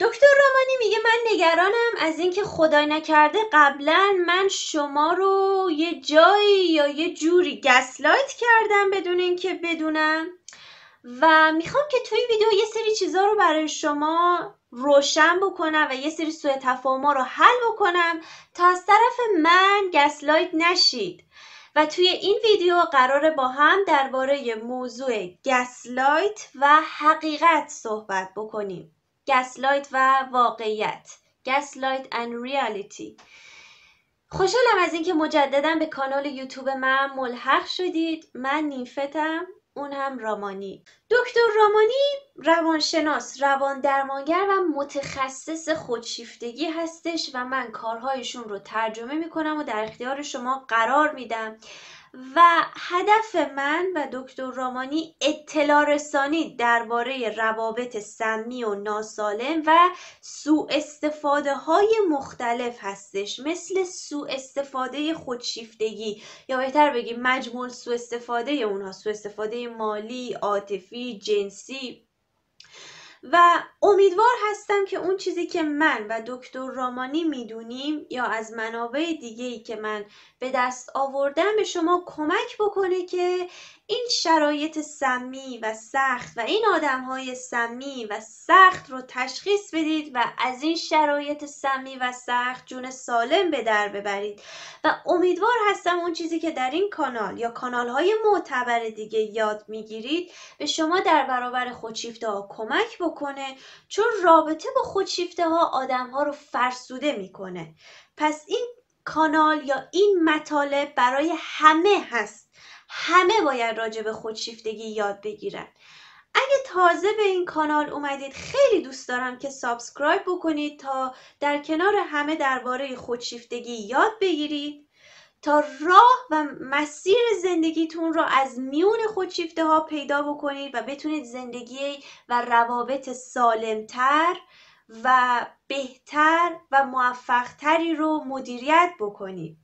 دکتر رامانی میگه من نگرانم از اینکه خدای نکرده قبلا من شما رو یه جایی یا یه جوری گسلایت کردم بدون اینکه بدونم و میخوام که توی این ویدیو یه سری چیزا رو برای شما روشن بکنم و یه سری سوء تفاهم‌ها رو حل بکنم تا از طرف من گسلایت نشید. و توی این ویدیو قراره با هم درباره موضوع گسلایت و حقیقت صحبت بکنیم. گسلایت و واقعیت. Gaslight and reality. خوشحالم از اینکه مجددا به کانال یوتیوب من ملحق شدید. من نیفتم، اون هم رامانی. دکتر رامانی روانشناس، روان درمانگر و متخصص خودشیفتگی هستش و من کارهایشون رو ترجمه میکنم و در اختیار شما قرار میدم و هدف من و دکتر رامانی اطلاع رسانی درباره روابط سمی و ناسالم و سوء استفاده های مختلف هستش، مثل سوء استفاده خودشیفتگی یا بهتر بگیم مجموع سوء استفاده اونها، سوء استفاده مالی، عاطفی، جنسی. و امیدوار هستم که اون چیزی که من و دکتر رامانی میدونیم یا از منابع دیگه‌ای که من به دست آوردم به شما کمک بکنه که این شرایط سمی و سخت و این آدم‌های سمی و سخت رو تشخیص بدید و از این شرایط سمی و سخت جون سالم به در ببرید. و امیدوار هستم اون چیزی که در این کانال یا کانال‌های معتبر دیگه یاد میگیرید به شما در برابر خودشیفته‌ها کمک بکنه، چون رابطه با خودشیفته‌ها آدم‌ها رو فرسوده میکنه. پس این کانال یا این مطالب برای همه هست. همه باید راجع به خودشیفتگی یاد بگیرن. اگه تازه به این کانال اومدید خیلی دوست دارم که سابسکرایب بکنید تا در کنار همه درباره خودشیفتگی یاد بگیرید، تا راه و مسیر زندگیتون رو از میون خودشیفته‌ها پیدا بکنید و بتونید زندگی و روابط سالمتر و بهتر و موفقتری رو مدیریت بکنید.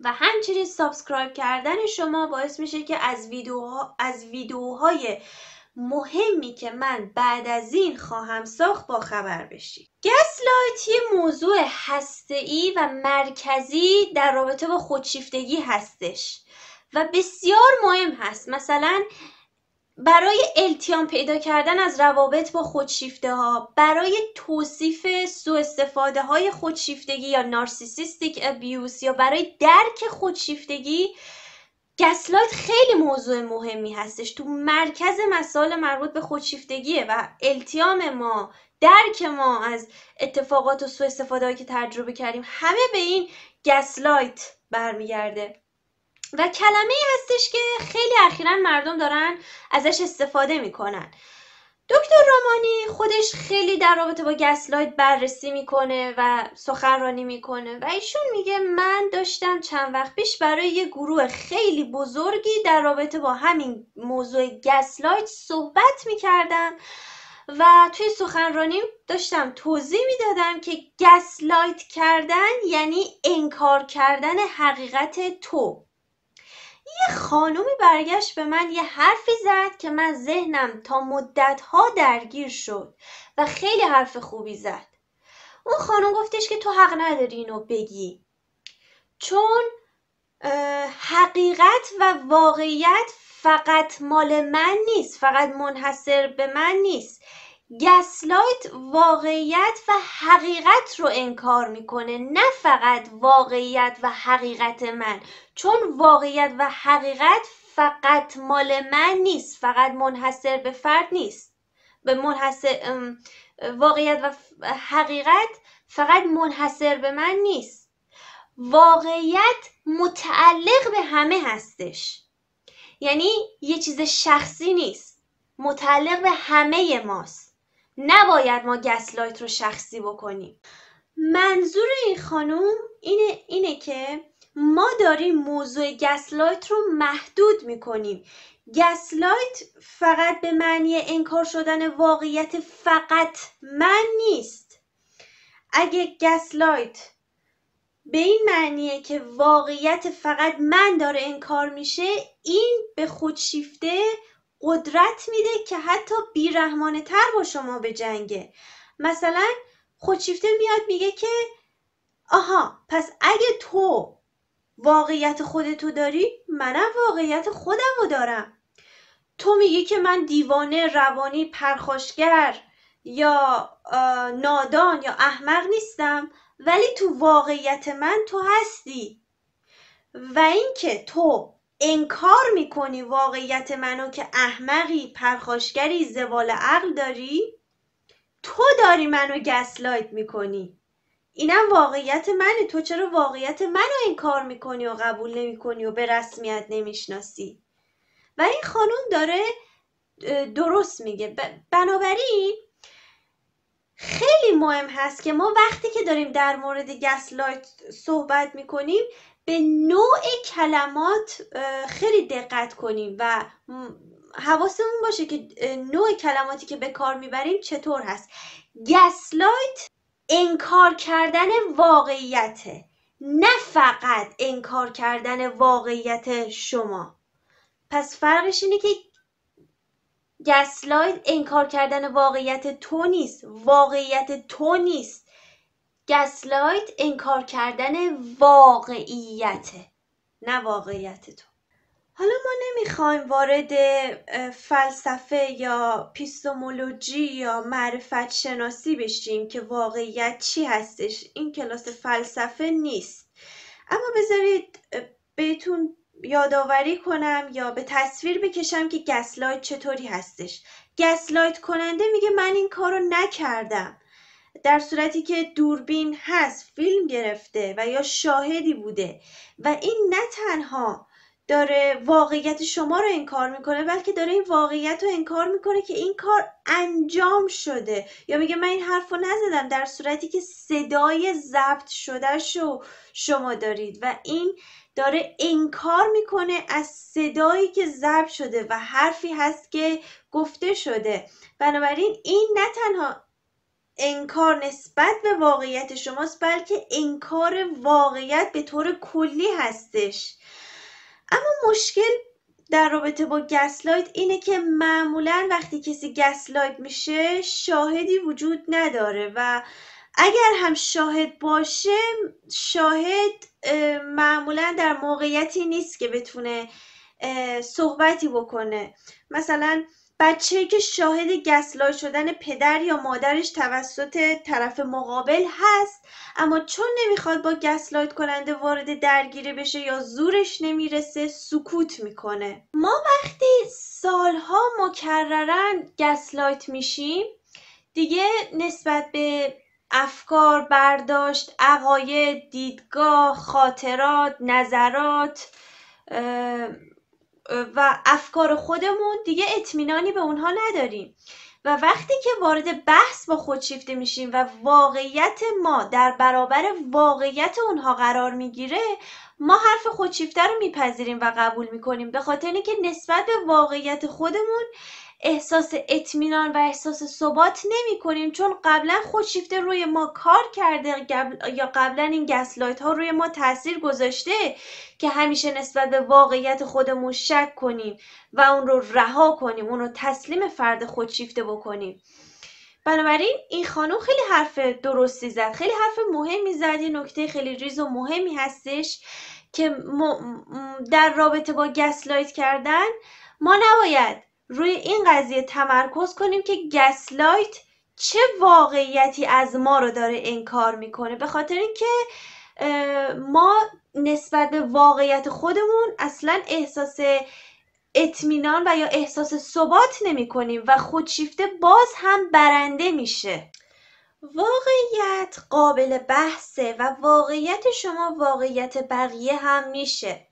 و همچنین سابسکرایب کردن شما باعث میشه که از ویدیوهای مهمی که من بعد از این خواهم ساخت با خبر بشید. گسلایت یه موضوع هسته‌ای و مرکزی در رابطه با خودشیفتگی هستش و بسیار مهم هست. مثلا برای التیام پیدا کردن از روابط با خودشیفته ها، برای توصیف سوء استفاده های خودشیفتگی یا نارسیسیستیک ابیوس یا برای درک خودشیفتگی، گسلایت خیلی موضوع مهمی هستش. تو مرکز مسائل مربوط به خودشیفتگیه و التیام ما، درک ما از اتفاقات و سوء استفاده هایی که تجربه کردیم همه به این گسلایت برمیگرده و کلمه‌ای هستش که خیلی اخیراً مردم دارن ازش استفاده میکنن. دکتر رامانی خودش خیلی در رابطه با گسلایت بررسی میکنه و سخنرانی میکنه و ایشون میگه من داشتم چند وقت پیش برای یه گروه خیلی بزرگی در رابطه با همین موضوع گسلایت صحبت میکردم و توی سخنرانی داشتم توضیح میدادم که گسلایت کردن یعنی انکار کردن حقیقت تو. یه خانومی برگشت به من یه حرفی زد که من ذهنم تا مدت‌ها درگیر شد و خیلی حرف خوبی زد. اون خانم گفتش که تو حق نداری اینو بگی، چون حقیقت و واقعیت فقط مال من نیست، فقط منحصر به من نیست. گسلایت واقعیت و حقیقت رو انکار میکنه، نه فقط واقعیت و حقیقت من، چون واقعیت و حقیقت فقط مال من نیست، فقط منحصر به فرد نیست. واقعیت و حقیقت فقط منحصر به من نیست. واقعیت متعلق به همه هستش، یعنی یه چیز شخصی نیست، متعلق به همه ماست. نباید ما گسلایت رو شخصی بکنیم. منظور این خانوم اینه که ما داریم موضوع گسلایت رو محدود میکنیم. گسلایت فقط به معنی انکار شدن واقعیت فقط من نیست. اگه گسلایت به این معنیه که واقعیت فقط من داره انکار میشه، این به خودشیفته قدرت میده که حتی بیرحمانه تر با شما بجنگه. مثلا خودشیفته میاد میگه که آها پس اگه تو واقعیت خودتو داری، منم واقعیت خودم رو دارم. تو میگی که من دیوانه، روانی، پرخاشگر یا نادان یا احمق نیستم، ولی تو واقعیت من تو هستی. و اینکه تو انکار میکنی واقعیت منو که احمقی، پرخاشگری، زوال عقل داری، تو داری منو گسلایت میکنی. اینم واقعیت منه. تو چرا واقعیت منو انکار میکنی و قبول نمیکنی و به رسمیت نمیشناسی؟ و این خانم داره درست میگه. بنابراین خیلی مهم هست که ما وقتی که داریم در مورد گسلایت صحبت میکنیم به نوع کلمات خیلی دقت کنیم و حواسمون باشه که نوع کلماتی که به کار میبریم چطور هست. گسلایت انکار کردن واقعیته، نه فقط انکار کردن واقعیت شما. پس فرقش اینه که گسلایت انکار کردن واقعیت تو نیست، واقعیت تو نیست. گسلایت انکار کردن واقعیته، نه واقعیت تو. حالا ما نمیخوایم وارد فلسفه یا اپیستمولوژی یا معرفت شناسی بشیم که واقعیت چی هستش. این کلاس فلسفه نیست. اما بذارید بهتون یادآوری کنم یا به تصویر بکشم که گسلایت چطوری هستش. گسلایت کننده میگه من این کارو نکردم، در صورتی که دوربین هست، فیلم گرفته و یا شاهدی بوده و این نه تنها داره واقعیت شما رو انکار میکنه، بلکه داره این واقعیت رو انکار میکنه که این کار انجام شده. یا میگه من این حرف رو نزدم، در صورتی که صدای ضبط شده شو شما دارید و این داره انکار میکنه از صدایی که ضبط شده و حرفی هست که گفته شده. بنابراین این نه تنها انکار نسبت به واقعیت شماست، بلکه انکار واقعیت به طور کلی هستش. اما مشکل در رابطه با گسلایت اینه که معمولا وقتی کسی گسلایت میشه شاهدی وجود نداره و اگر هم شاهد باشه، شاهد معمولا در موقعیتی نیست که بتونه صحبتی بکنه. مثلا بچه‌ای که شاهد گسلایت شدن پدر یا مادرش توسط طرف مقابل هست، اما چون نمیخواد با گسلایت کننده وارد درگیری بشه یا زورش نمیرسه، سکوت میکنه. ما وقتی سالها مکررن گسلایت میشیم، دیگه نسبت به افکار، برداشت، عقاید، دیدگاه، خاطرات، نظرات و افکار خودمون دیگه اطمینانی به اونها نداریم و وقتی که وارد بحث با خودشیفته میشیم و واقعیت ما در برابر واقعیت اونها قرار میگیره، ما حرف خودشیفته رو میپذیریم و قبول میکنیم، به خاطر اینکه نسبت به واقعیت خودمون احساس اطمینان و احساس ثبات نمی کنیم، چون قبلا خودشیفته روی ما کار کرده یا قبلا این گسلایت ها روی ما تاثیر گذاشته که همیشه نسبت به واقعیت خودمون شک کنیم و اون رو رها کنیم، اون رو تسلیم فرد خودشیفته بکنیم. بنابراین این خانم خیلی حرف درستی زد، خیلی حرف مهمی زد. یه نکته خیلی ریز و مهمی هستش که در رابطه با گسلایت کردن ما نباید روی این قضیه تمرکز کنیم که گسلایت چه واقعیتی از ما رو داره انکار میکنه، به خاطر اینکه ما نسبت به واقعیت خودمون اصلا احساس اطمینان و یا احساس ثبات نمی کنیم و خودشیفته باز هم برنده میشه. واقعیت قابل بحثه و واقعیت شما واقعیت بقیه هم میشه.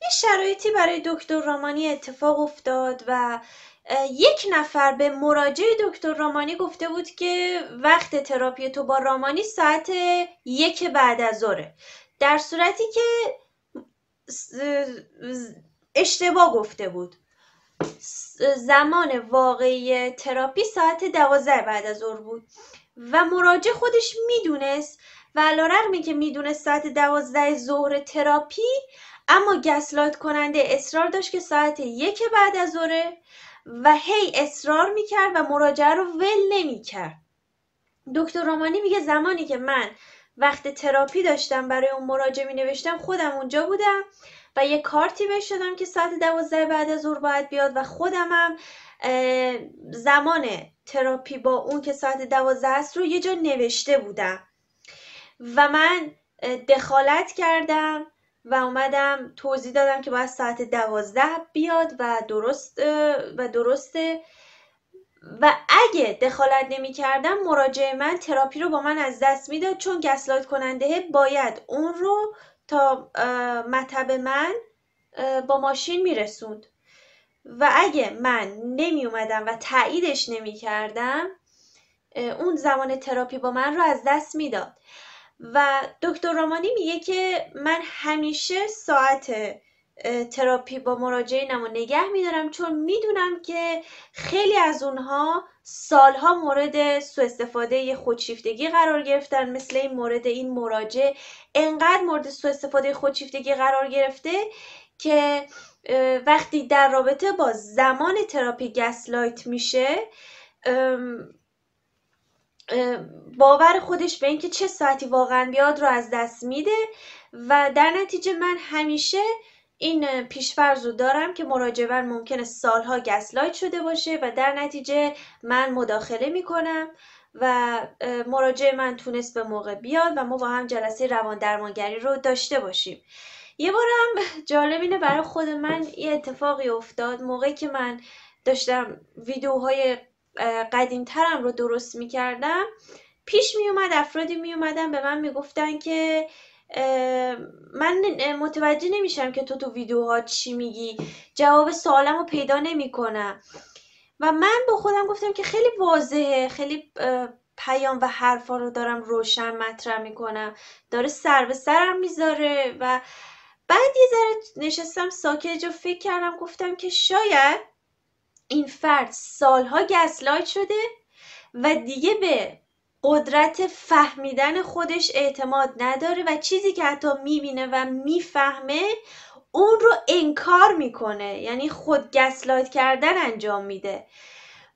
یه شرایطی برای دکتر رامانی اتفاق افتاد و یک نفر به مراجع دکتر رامانی گفته بود که وقت تراپی تو با رامانی ساعت 1 بعد از ظهره، در صورتی که اشتباه گفته بود. زمان واقعی تراپی ساعت 12 بعد از ظهر بود و مراجع خودش میدونست و علیرغمی که میدونست ساعت 12 ظهر تراپی، اما گسلایت کننده اصرار داشت که ساعت 1 بعد از ظهر و هی اصرار میکرد و مراجعه رو ول نمیکرد. دکتر رومانی میگه زمانی که من وقت تراپی داشتم برای اون مراجعه می نوشتم خودم اونجا بودم و یه کارتی بهش دادم که ساعت 12 بعد از ظهر باید بیاد و خودمم زمان تراپی با اون که ساعت 12 است رو یه جا نوشته بودم و من دخالت کردم و اومدم توضیح دادم که باید ساعت 12 بیاد و درسته و اگه دخالت نمی کردم مراجع من تراپی رو با من از دست میداد، چون گسلایت کننده باید اون رو تا مطب من با ماشین میرسوند و اگه من نمی اومدم و تاییدش نمی کردم اون زمان تراپی با من رو از دست میداد. و دکتر رومانی میگه که من همیشه ساعت تراپی با مراجعینم رو نگه میدارم، چون میدونم که خیلی از اونها سالها مورد سوء استفاده خودشیفتگی قرار گرفتن، مثل این مورد این مراجع انقدر مورد سوء استفاده خودشیفتگی قرار گرفته که وقتی در رابطه با زمان تراپی گسلایت میشه باور خودش به اینکه چه ساعتی واقعا بیاد رو از دست میده و در نتیجه من همیشه این پیش‌فرض رو دارم که مراجعه ممکنه سالها گسلایت شده باشه و در نتیجه من مداخله میکنم و مراجع من تونست به موقع بیاد و ما با هم جلسه روان درمانگری رو داشته باشیم. یه بارم جالب اینه برای خود من یه اتفاقی افتاد موقعی که من داشتم ویدیوهای قدیمترم رو درست میکردم. پیش میومد افرادی میومدن به من میگفتن که من متوجه نمیشم که تو ویدیوها چی میگی، جواب سوالم رو پیدا نمیکنم. و من با خودم گفتم که خیلی واضحه، خیلی پیام و حرفا رو دارم روشن مطرح میکنم، داره سر به سرم میذاره. و بعد یه ذره نشستم ساکت و فکر کردم، گفتم که شاید این فرد سالها گسلایت شده و دیگه به قدرت فهمیدن خودش اعتماد نداره و چیزی که حتی میبینه و میفهمه اون رو انکار میکنه، یعنی خود گسلایت کردن انجام میده.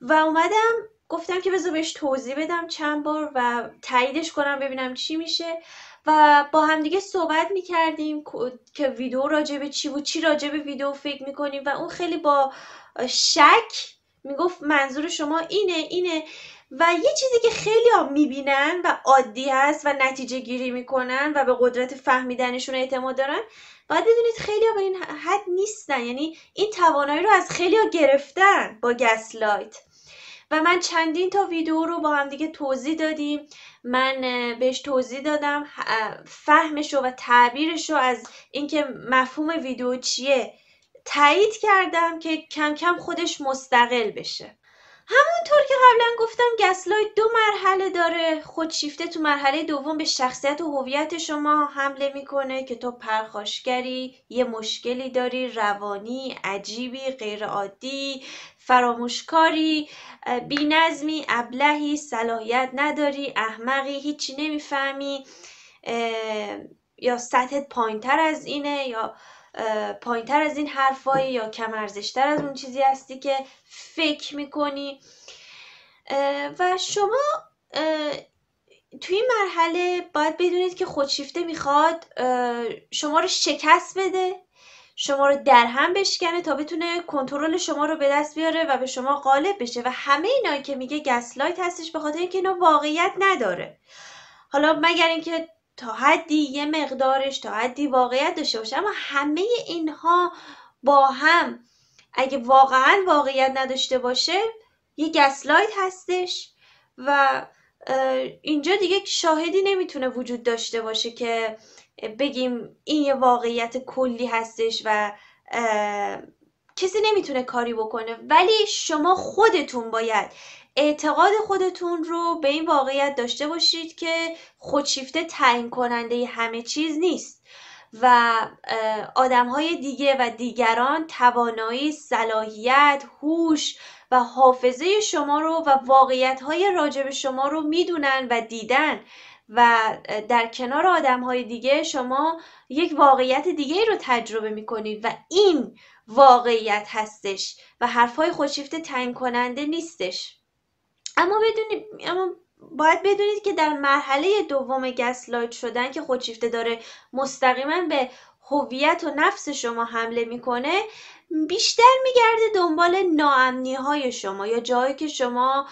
و اومدم گفتم که بذار بهش توضیح بدم چند بار و تاییدش کنم ببینم چی میشه و با همدیگه صحبت میکردیم که ویدیو راجع به چی بود، چی راجع به ویدیو فکر میکنیم و اون خیلی با شک میگفت منظور شما اینه و یه چیزی که خیلی ها میبینن و عادی هست و نتیجه گیری میکنن و به قدرت فهمیدنشون اعتماد دارن، باید بدونید خیلی ها به این حد نیستن، یعنی این توانایی رو از خیلی ها گرفتن با گسلایت. و من چندین تا ویدیو رو با هم دیگه توضیح دادیم، من بهش توضیح دادم فهمشو و تعبیرشو از اینکه مفهوم ویدیو چیه تایید کردم که کم کم خودش مستقل بشه. همونطور که قبلا گفتم گسلایت 2 مرحله داره. خودشیفته تو مرحله دوم به شخصیت و هویت شما حمله میکنه که تو پرخاشگری، یه مشکلی داری، روانی، عجیبی، غیرعادی، فراموشکاری، بی‌نظمی، ابلهی، صلاحیت نداری، احمقی، هیچی نمیفهمی، یا سطحت پایین‌تر از اینه یا پایین‌تر از این حرفایی یا کم ارزش‌تر از اون چیزی هستی که فکر میکنی. و شما توی این مرحله باید بدونید که خودشیفته میخواد شما رو شکست بده، شما رو در هم بشکنه تا بتونه کنترل شما رو به دست بیاره و به شما غالب بشه. و همه اینایی که میگه گسلایت هستش به خاطر اینکه اینا واقعیت نداره، حالا مگر اینکه تا حدی یه مقدارش تا حدی واقعیت داشته باشه، اما همه اینها با هم اگه واقعا واقعیت نداشته باشه یه گسلایت هستش. و اینجا دیگه شاهدی نمیتونه وجود داشته باشه که بگیم این یه واقعیت کلی هستش و کسی نمیتونه کاری بکنه، ولی شما خودتون باید اعتقاد خودتون رو به این واقعیت داشته باشید که خودشیفته تعیین کننده همه چیز نیست و آدم‌های دیگه و دیگران توانایی، صلاحیت، هوش و حافظه شما رو و واقعیت‌های راجع به شما رو میدونن و دیدن و در کنار آدم‌های دیگه شما یک واقعیت دیگه رو تجربه می‌کنید و این واقعیت هستش و حرف‌های خودشیفته تعیین کننده نیستش. اما باید بدونید که در مرحله دوم گسلایت شدن که خودشیفته داره مستقیما به هویت و نفس شما حمله میکنه، بیشتر میگرده دنبال ناامنی های شما یا جایی که شما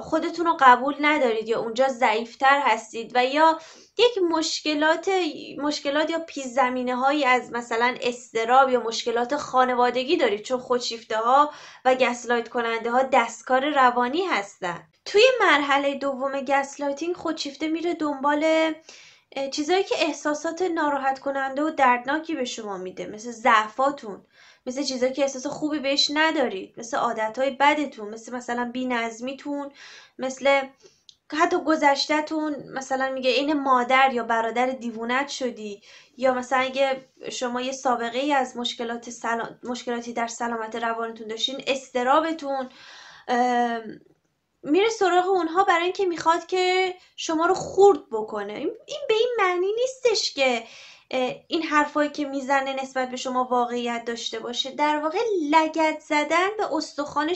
خودتون رو قبول ندارید یا اونجا ضعیفتر هستید و یا یک مشکلات یا پیش زمینه هایی از مثلا اضطراب یا مشکلات خانوادگی دارید، چون خودشیفته ها و گسلایت کننده ها دستکار روانی هستن. توی مرحله دوم گسلایتینگ خودشیفته میره دنبال چیزایی که احساسات ناراحت کننده و دردناکی به شما میده، مثل ضعفاتون، مثل چیزایی که احساس خوبی بهش ندارید، مثل عادتهای بدتون، مثلا بی‌نظمیتون، مثل حتی گذشته‌تون. مثلا میگه این مادر یا برادر دیوونت شدی، یا مثلا اگه شما یه سابقه ای از مشکلاتی در سلامت روانتون داشتین، اضطرابتون، میره سراغ اونها برای اینکه میخواد که شما رو خورد بکنه. این به این معنی نیستش که این حرفایی که میزنه نسبت به شما واقعیت داشته باشه. در واقع لگد زدن به استخوان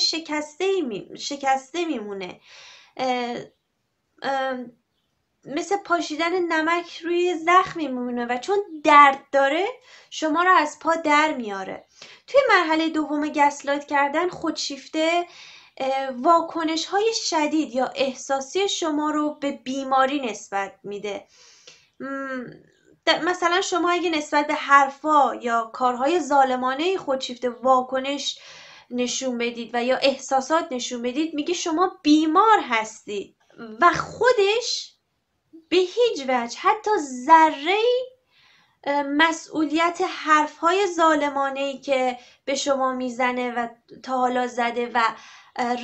شکسته میمونه، مثل پاشیدن نمک روی زخم میمونه و چون درد داره شما رو از پا در میاره. توی مرحله دوم گسلایت کردن خودشیفته واکنش های شدید یا احساسی شما رو به بیماری نسبت میده. مثلا شما اگه نسبت به حرفا یا کارهای ظالمانه خودشیفته واکنش نشون بدید و یا احساسات نشون بدید، میگه شما بیمار هستید و خودش به هیچ وجه حتی ذره مسئولیت حرفهای ظالمانه‌ای که به شما میزنه و تا حالا زده و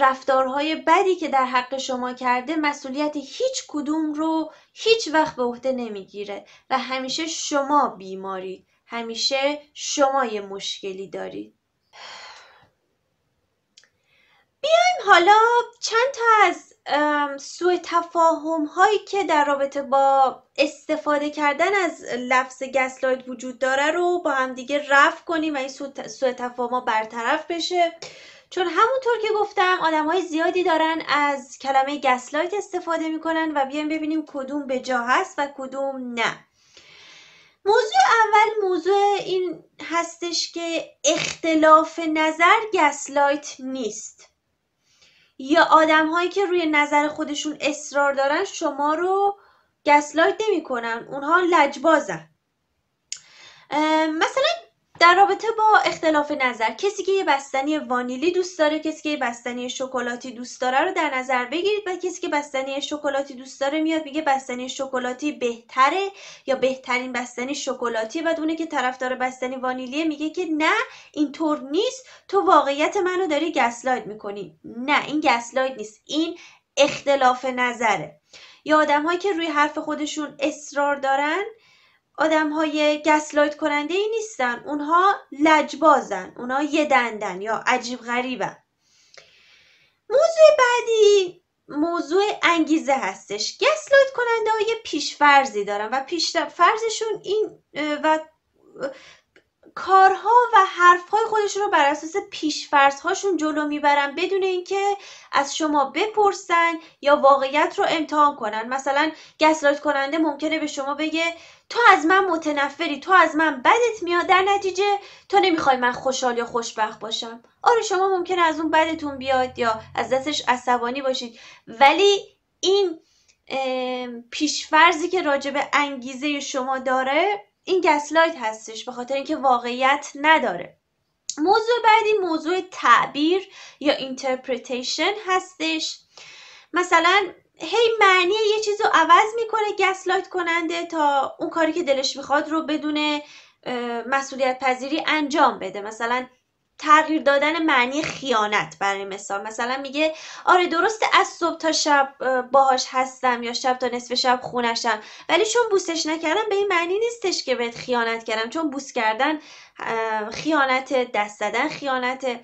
رفتارهای بدی که در حق شما کرده، مسئولیت هیچ کدوم رو هیچ وقت به عهده نمیگیره و همیشه شما بیمارید، همیشه شما یه مشکلی دارید. بیایم حالا چند تا از سوء تفاهم هایی که در رابطه با استفاده کردن از لفظ گسلایت وجود داره رو با هم دیگه رفع کنیم و این سوء تفاهم ها برطرف بشه، چون همونطور که گفتم آدم‌های زیادی دارن از کلمه گسلایت استفاده میکنن و بیایم ببینیم کدوم به جا هست و کدوم نه. موضوع اول موضوع این هستش که اختلاف نظر گسلایت نیست، یا آدم‌هایی که روی نظر خودشون اصرار دارن شما رو گسلایت نمی‌کنن، اونها لجبازن. مثلا در رابطه با اختلاف نظر، کسی که یه بستنی وانیلی دوست داره، کسی که یه بستنی شکلاتی دوست داره رو در نظر بگیرید و کسی که بستنی شکلاتی دوست داره میاد میگه بستنی شکلاتی بهتره یا بهترین بستنی شکلاتی، بعد اونه که طرفدار بستنی وانیلیه میگه که نه اینطور نیست، تو واقعیت منو داری گسلایت میکنی. نه، این گسلایت نیست، این اختلاف نظره. یا آدم‌هایی که روی حرف خودشون اصرار دارن آدم‌های گسلایت کننده ای نیستن، اونها لجبازن، اونها یه دندن یا عجیب غریبن. موضوع بعدی موضوع انگیزه هستش. گسلایت کننده ها یه پیشفرضی دارن و پیشفرضشون این و کارها و حرفهای خودشون رو بر اساس پیشفرض‌هاشون جلو میبرن بدون اینکه از شما بپرسن یا واقعیت رو امتحان کنن. مثلا گسلایت کننده ممکنه به شما بگه تو از من متنفری، تو از من بدت میاد، در نتیجه تو نمیخوای من خوشحال یا خوشبخت باشم. آره شما ممکنه از اون بدتون بیاد یا از دستش عصبانی باشید، ولی این پیشفرضی که راجع به انگیزه شما داره این گسلایت هستش، به خاطر اینکه واقعیت نداره. موضوع بعدی موضوع تعبیر یا اینترپریتیشن هستش. مثلا هی معنی یه چیز رو عوض میکنه گسلایت کننده تا اون کاری که دلش میخواد رو بدون مسئولیت پذیری انجام بده. مثلا تغییر دادن معنی خیانت برای مثال، مثلا میگه آره درسته از صبح تا شب باهاش هستم یا شب تا نصف شب خونشم، ولی چون بوسش نکردم به این معنی نیستش که بهت خیانت کردم، چون بوس کردن خیانت، دست زدن خیانت.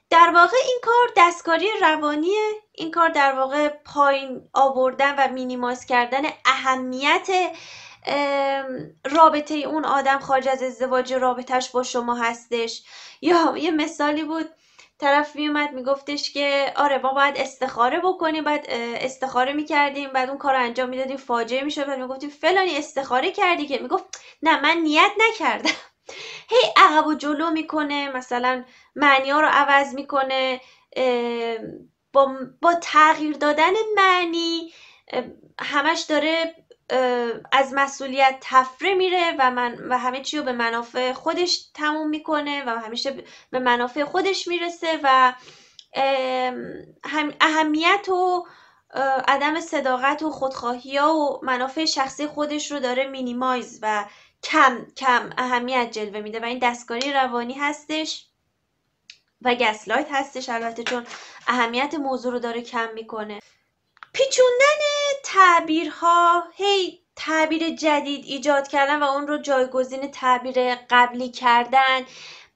در واقع این کار دستکاری روانیه، این کار در واقع پایین آوردن و مینیمایز کردن اهمیت رابطه اون آدم خارج از ازدواج رابطهش با شما هستش. یا یه مثالی بود طرف میومد میگفتش که آره ما باید استخاره بکنیم، بعد استخاره میکردیم، بعد اون کار رو انجام میدادیم، فاجعه میشد، بعد میگفتیم فلانی استخاره کردی که؟ میگفت نه من نیت نکردم. هی عقب و جلو میکنه، مثلا معنی ها رو عوض میکنه، با تغییر دادن معنی همش داره از مسئولیت تفره میره و همه چی رو به منافع خودش تموم میکنه و همیشه به منافع خودش میرسه و اهمیت و عدم صداقت و خودخواهی ها و منافع شخصی خودش رو داره مینیمایز و کم اهمیت جلوه میده و این دستکاری روانی هستش و گسلایت هستش، البته چون اهمیت موضوع رو داره کم میکنه. پیچوندن تعبیرها، هی تعبیر جدید ایجاد کردن و اون رو جایگزین تعبیر قبلی کردن،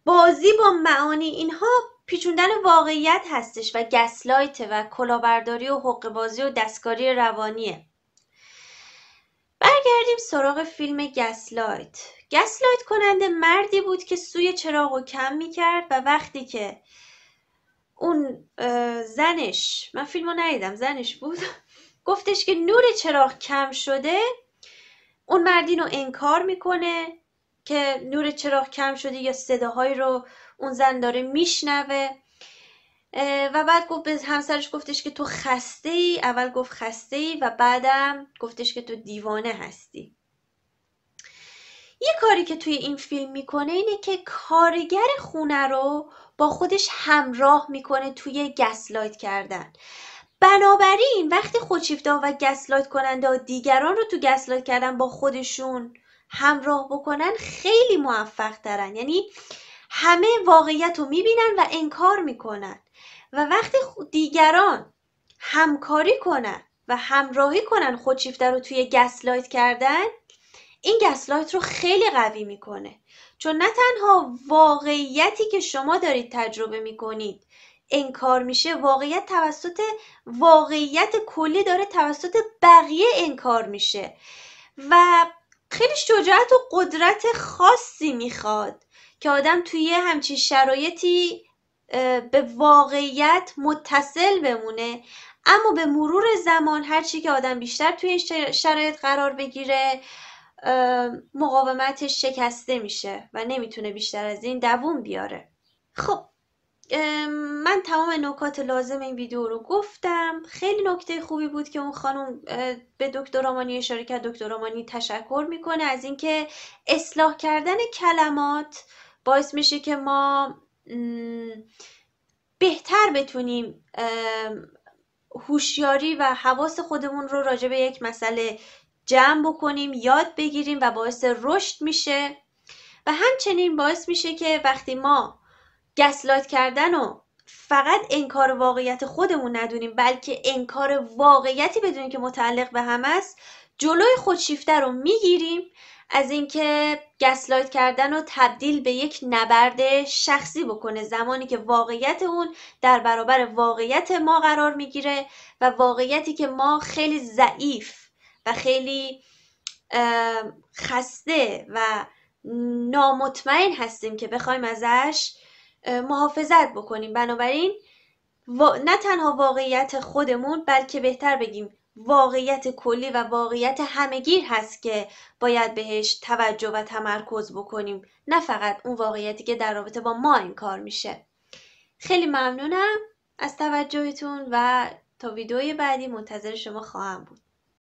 بازی با معانی، اینها پیچوندن واقعیت هستش و گسلایت و کلاهبرداری و حقه‌بازی و دستکاری روانیه. برگردیم سراغ فیلم گسلایت. گسلایت کننده مردی بود که سوی چراغ رو کم میکرد و وقتی که اون زنش، من فیلمو ندیدم، زنش بود، گفتش که نور چراغ کم شده، اون مرد اینو انکار میکنه که نور چراغ کم شده یا صداهایی رو اون زن داره میشنوه و بعد گفت به همسرش گفتش که تو خسته ای. اول گفت خسته ای و بعدم گفتش که تو دیوانه هستی. یه کاری که توی این فیلم میکنه اینه که کارگر خونه رو با خودش همراه میکنه توی گسلایت کردن. بنابراین وقتی خودشیفته و گسلایت کننده ها دیگران رو تو گسلایت کردن با خودشون همراه بکنن خیلی موفق ترن، یعنی همه واقعیت رو میبینن و انکار میکنن و وقتی دیگران همکاری کنن و همراهی کنن خودشیفته رو توی گسلایت کردن، این گسلایت رو خیلی قوی میکنه، چون نه تنها واقعیتی که شما دارید تجربه میکنید انکار میشه، واقعیت کلی داره توسط بقیه انکار میشه و خیلی شجاعت و قدرت خاصی میخواد که آدم توی همچین شرایطی به واقعیت متصل بمونه، اما به مرور زمان هرچی که آدم بیشتر توی این شرایط قرار بگیره مقاومتش شکسته میشه و نمیتونه بیشتر از این دووم بیاره. خب من تمام نکات لازم این ویدیو رو گفتم. خیلی نکته خوبی بود که اون خانم به دکتر رامانی اشاره کرد. دکتر رامانی تشکر میکنه از اینکه اصلاح کردن کلمات باعث میشه که ما بهتر بتونیم هوشیاری و حواس خودمون رو راجع به یک مسئله جمع بکنیم، یاد بگیریم و باعث رشد میشه و همچنین باعث میشه که وقتی ما گسلایت کردن و فقط انکار واقعیت خودمون ندونیم بلکه انکار واقعیتی بدونیم که متعلق به هم است، جلوی خودشیفته رو میگیریم از اینکه گسلایت کردن رو تبدیل به یک نبرد شخصی بکنه، زمانی که واقعیت اون در برابر واقعیت ما قرار میگیره و واقعیتی که ما خیلی ضعیف و خیلی خسته و نامطمئن هستیم که بخوایم ازش محافظت بکنیم. بنابراین نه تنها واقعیت خودمون بلکه بهتر بگیم واقعیت کلی و واقعیت همه‌گیر هست که باید بهش توجه و تمرکز بکنیم، نه فقط اون واقعیتی که در رابطه با ما انکار میشه. خیلی ممنونم از توجهتون و تا ویدیوی بعدی منتظر شما خواهم بود.